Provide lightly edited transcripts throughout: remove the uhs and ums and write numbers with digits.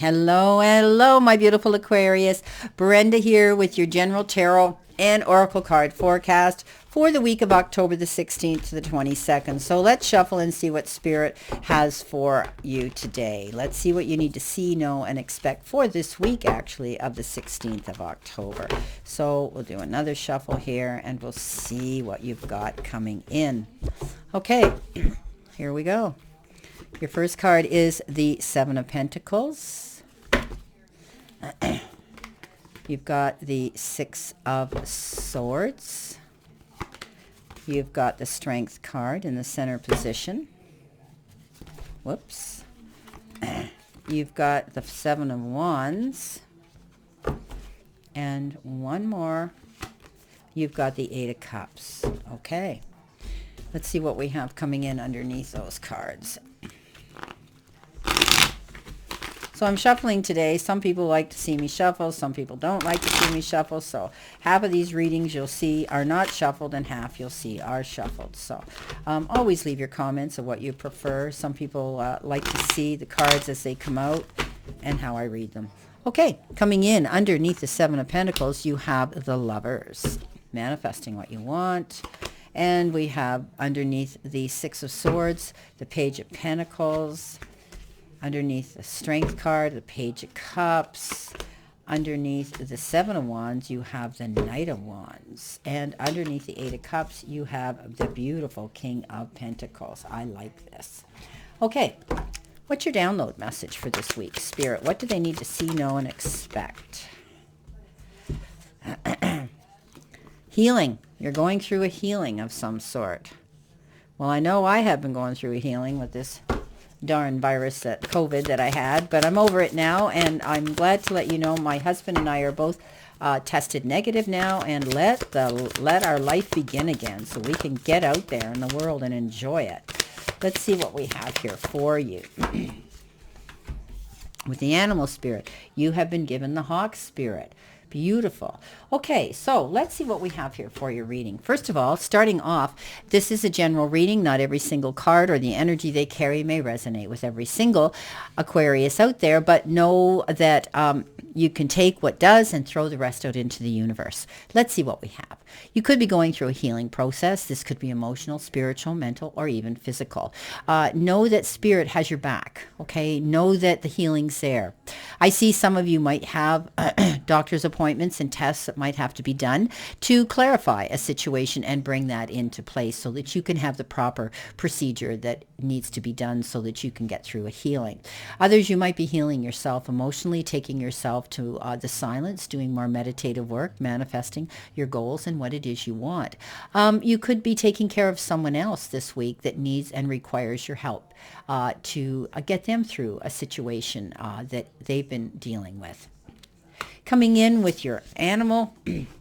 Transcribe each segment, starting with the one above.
Hello, hello, my beautiful Aquarius. Brenda here with your general tarot and oracle card forecast for the week of October the 16th to the 22nd. So let's shuffle and see what Spirit has for you today. Let's see what you need to see, know, and expect for this week, actually, of the 16th of October. So we'll do another shuffle here and we'll see what you've got coming in. Okay, here we go. Your first card is the Seven of Pentacles. You've got the Six of Swords. You've got the Strength card in the center position. Whoops. You've got the Seven of Wands. And one more. You've got the Eight of Cups. Okay. Let's see what we have coming in underneath those cards. So I'm shuffling today. Some people like to see me shuffle. Some people don't like to see me shuffle. So half of these readings you'll see are not shuffled and half you'll see are shuffled. So always leave your comments of what you prefer. Some people like to see the cards as they come out and how I read them. Okay, coming in underneath the Seven of Pentacles, you have the Lovers, manifesting what you want. And we have underneath the Six of Swords, the Page of Pentacles. Underneath the Strength card, the Page of Cups. Underneath the Seven of Wands, you have the Knight of Wands. And underneath the Eight of Cups, you have the beautiful King of Pentacles. I like this. Okay, what's your download message for this week, Spirit? What do they need to see, know, and expect? Healing. You're going through a healing of some sort. Well, I know I have been going through a healing with this darn virus, that COVID that I had, but I'm over it now, and I'm glad to let you know my husband and I are both tested negative now, and let our life begin again so we can get out there in the world and enjoy it. Let's see what we have here for you. With the animal spirit, you have been given the hawk spirit. Beautiful. Okay, so let's see what we have here for your reading. First of all, starting off, this is a general reading. Not every single card or the energy they carry may resonate with every single Aquarius out there, but know that you can take what does and throw the rest out into the universe. Let's see what we have. You could be going through a healing process. This could be emotional, spiritual, mental, or even physical. Know that Spirit has your back, okay? Know that the healing's there. I see some of you might have doctor's appointments and tests that might have to be done to clarify a situation and bring that into place so that you can have the proper procedure that needs to be done so that you can get through a healing. Others, you might be healing yourself emotionally, taking yourself to the silence, doing more meditative work, manifesting your goals and what it is you want. You could be taking care of someone else this week that needs and requires your help to get them through a situation that they've been dealing with. Coming in with your animal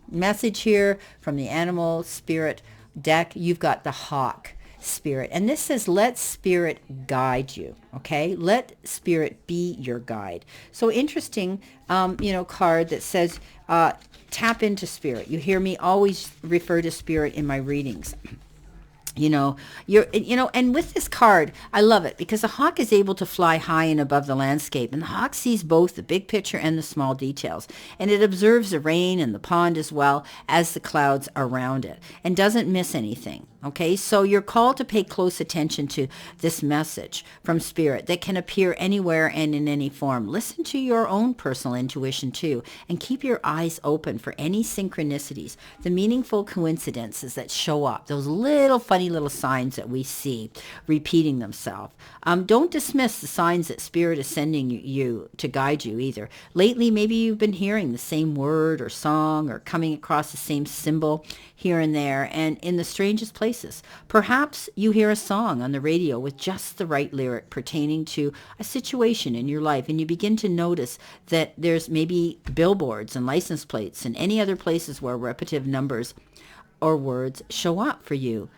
message here from the animal spirit deck, you've got the hawk spirit. And this says, let Spirit guide you, okay? Let Spirit be your guide. So interesting, card that says, tap into Spirit. You hear me always refer to Spirit in my readings. And with this card, I love it because the hawk is able to fly high and above the landscape, and the hawk sees both the big picture and the small details, and it observes the rain and the pond as well as the clouds around it and doesn't miss anything. Okay, so you're called to pay close attention to this message from Spirit that can appear anywhere and in any form. Listen to your own personal intuition too, and keep your eyes open for any synchronicities, the meaningful coincidences that show up, those little funny little signs that we see repeating themselves. Don't dismiss the signs that Spirit is sending you to guide you either. Lately, maybe you've been hearing the same word or song or coming across the same symbol here and there and in the strangest places. Perhaps you hear a song on the radio with just the right lyric pertaining to a situation in your life, and you begin to notice that there's maybe billboards and license plates and any other places where repetitive numbers or words show up for you.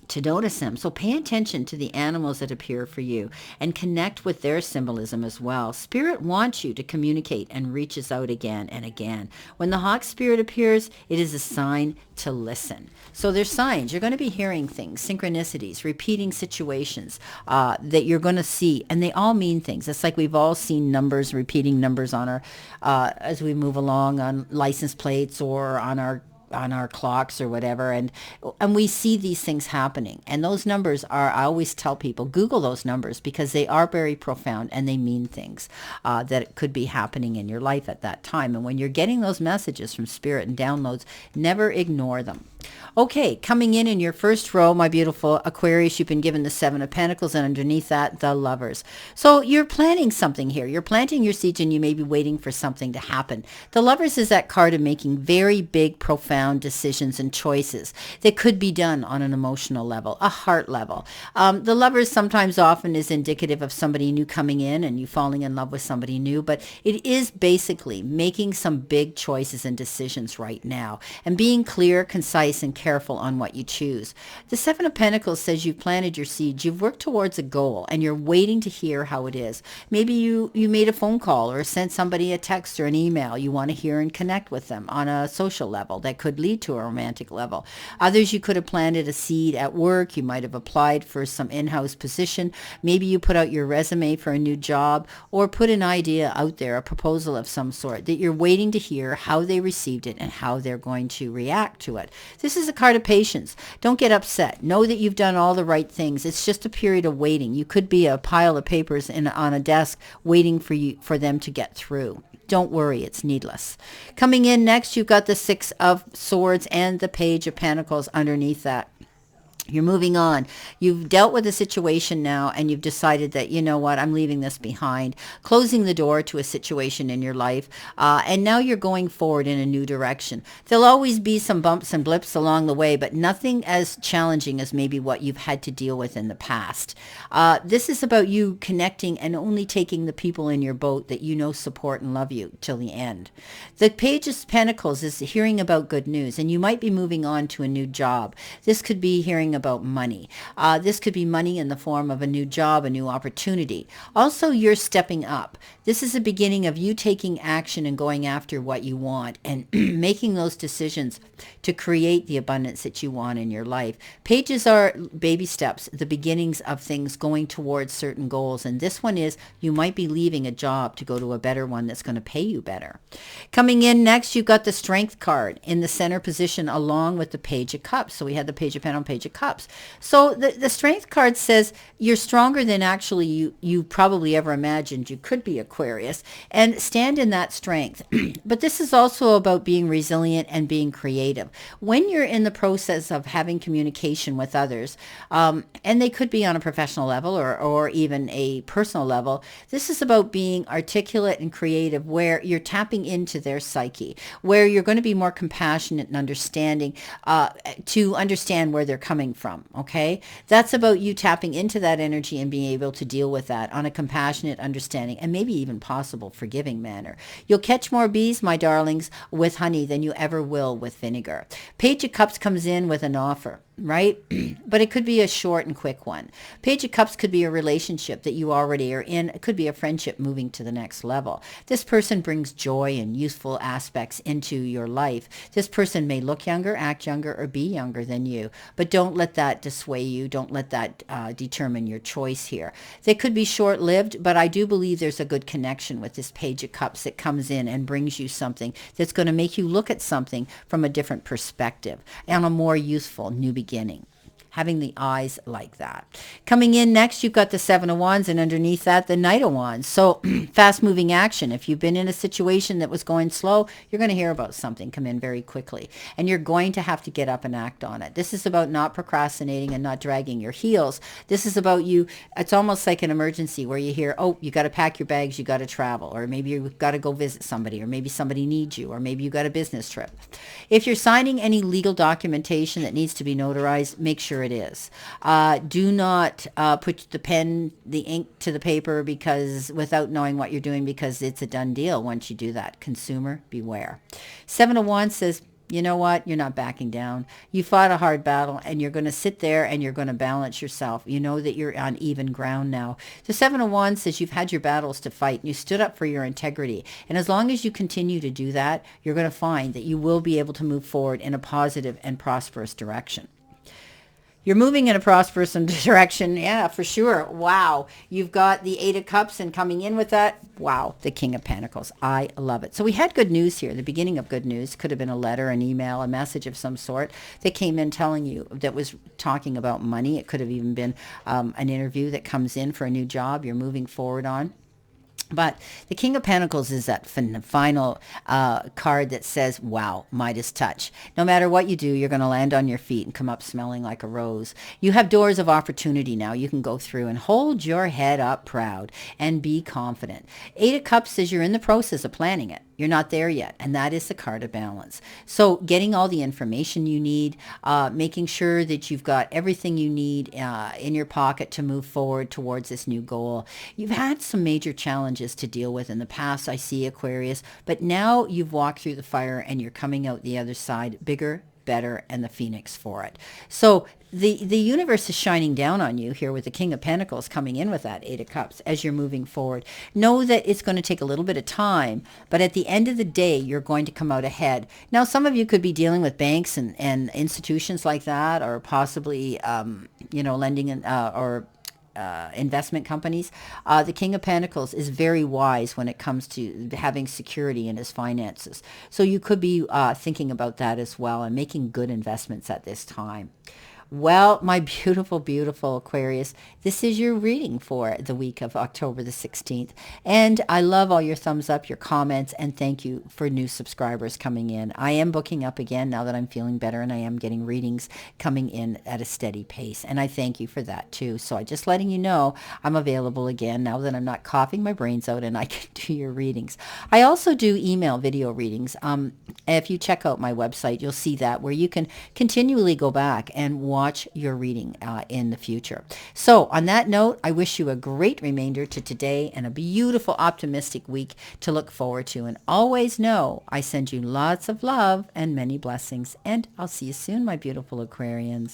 to notice them. So pay attention to the animals that appear for you and connect with their symbolism as well. Spirit wants you to communicate and reaches out again and again. When the hawk spirit appears, it is a sign to listen. So there's signs. You're going to be hearing things, synchronicities, repeating situations that you're going to see, and they all mean things. It's like we've all seen numbers, repeating numbers on our, as we move along on license plates or on our clocks or whatever, and we see these things happening, and those numbers are, I always tell people, Google those numbers because they are very profound and they mean things that could be happening in your life at that time. And when you're getting those messages from spirit and downloads, never ignore them. Okay, coming in your first row, my beautiful Aquarius, you've been given the Seven of Pentacles, and underneath that, the Lovers. So you're planting something here. You're planting your seeds, and you may be waiting for something to happen. The Lovers is that card of making very big, profound decisions and choices that could be done on an emotional level, a heart level. The Lovers sometimes often is indicative of somebody new coming in and you falling in love with somebody new, but it is basically making some big choices and decisions right now and being clear, concise, and careful on what you choose. The Seven of Pentacles says you've planted your seeds, you've worked towards a goal, and you're waiting to hear how it is. Maybe you made a phone call or sent somebody a text or an email. You want to hear and connect with them on a social level that could lead to a romantic level. Others, you could have planted a seed at work. You might have applied for some in-house position. Maybe you put out your resume for a new job or put an idea out there, a proposal of some sort that you're waiting to hear how they received it and how they're going to react to it. This is a card of patience. Don't get upset. Know that you've done all the right things. It's just a period of waiting. You could be a pile of papers on a desk waiting for them to get through. Don't worry, it's needless. Coming in next, you've got the Six of Swords and the Page of Pentacles underneath that. You're moving on. You've dealt with a situation now and you've decided that, you know what, I'm leaving this behind, closing the door to a situation in your life. And now you're going forward in a new direction. There'll always be some bumps and blips along the way, but nothing as challenging as maybe what you've had to deal with in the past. This is about you connecting and only taking the people in your boat that you know support and love you till the end. The Page of Pentacles is hearing about good news, and you might be moving on to a new job. This could be hearing about money. This could be money in the form of a new job, a new opportunity. Also, you're stepping up. This is the beginning of you taking action and going after what you want and making those decisions to create the abundance that you want in your life. Pages are baby steps, the beginnings of things going towards certain goals. And this one is you might be leaving a job to go to a better one that's going to pay you better. Coming in next, you've got the Strength card in the center position along with the Page of Cups. So we had the Page of Pentacles, Page of Cups. So the Strength card says you're stronger than actually you probably ever imagined you could be, Aquarius, and stand in that strength. But this is also about being resilient and being creative. When you're in the process of having communication with others, and they could be on a professional level or even a personal level, this is about being articulate and creative where you're tapping into their psyche, where you're going to be more compassionate and understanding to understand where they're coming from. Okay, that's about you tapping into that energy and being able to deal with that on a compassionate, understanding, and maybe even possible forgiving manner. You'll catch more bees, my darlings, with honey than you ever will with vinegar. Page of Cups comes in with an offer, right? But it could be a short and quick one. Page of Cups could be a relationship that you already are in. It could be a friendship moving to the next level. This person brings joy and useful aspects into your life. This person may look younger, act younger, or be younger than you, but don't let that dissuade you. Don't let that determine your choice here. They could be short-lived, but I do believe there's a good connection with this Page of Cups that comes in and brings you something that's going to make you look at something from a different perspective and a more useful new beginning. Having the eyes like that. Coming in next, you've got the Seven of Wands, and underneath that, the Knight of Wands. So fast-moving action. If you've been in a situation that was going slow, you're going to hear about something come in very quickly, and you're going to have to get up and act on it. This is about not procrastinating and not dragging your heels. This is about you. It's almost like an emergency where you hear, oh, you got to pack your bags, you got to travel, or maybe you've got to go visit somebody, or maybe somebody needs you, or maybe you got a business trip. If you're signing any legal documentation that needs to be notarized, make sure it is. Do not put the pen, the ink to the paper because without knowing what you're doing, because it's a done deal once you do that. Consumer, beware. Seven of Wands says you know what? You're not backing down. You fought a hard battle, and you're going to sit there and you're going to balance yourself. You know that you're on even ground now. The Seven of Wands says you've had your battles to fight, and you stood up for your integrity. And as long as you continue to do that, you're going to find that you will be able to move forward in a positive and prosperous direction. You're moving in a prosperous direction. Yeah, for sure. Wow. You've got the Eight of Cups, and coming in with that, wow, the King of Pentacles. I love it. So we had good news here. The beginning of good news could have been a letter, an email, a message of some sort that came in telling you that was talking about money. It could have even been an interview that comes in for a new job you're moving forward on. But the King of Pentacles is that final card that says, wow, Midas touch. No matter what you do, you're going to land on your feet and come up smelling like a rose. You have doors of opportunity now. You can go through and hold your head up proud and be confident. Eight of Cups says you're in the process of planning it. You're not there yet, and that is the card of balance. So getting all the information you need, making sure that you've got everything you need in your pocket to move forward towards this new goal. You've had some major challenges to deal with in the past, I see, Aquarius, but now you've walked through the fire and you're coming out the other side bigger, better, and the phoenix for it. So the universe is shining down on you here with the King of Pentacles coming in with that Eight of Cups as you're moving forward. Know that it's going to take a little bit of time, but at the end of the day, you're going to come out ahead. Now, some of you could be dealing with banks and institutions like that, or possibly, lending or investment companies. The King of Pentacles is very wise when it comes to having security in his finances. So you could be thinking about that as well and making good investments at this time. Well, my beautiful, beautiful Aquarius, this is your reading for the week of October the 16th. And I love all your thumbs up, your comments, and thank you for new subscribers coming in. I am booking up again now that I'm feeling better, and I am getting readings coming in at a steady pace. And I thank you for that too. So I'm just letting you know I'm available again now that I'm not coughing my brains out and I can do your readings. I also do email video readings. If you check out my website, you'll see that, where you can continually go back and watch your reading in the future. So on that note, I wish you a great remainder to today and a beautiful, optimistic week to look forward to. And always know I send you lots of love and many blessings. And I'll see you soon, my beautiful Aquarians.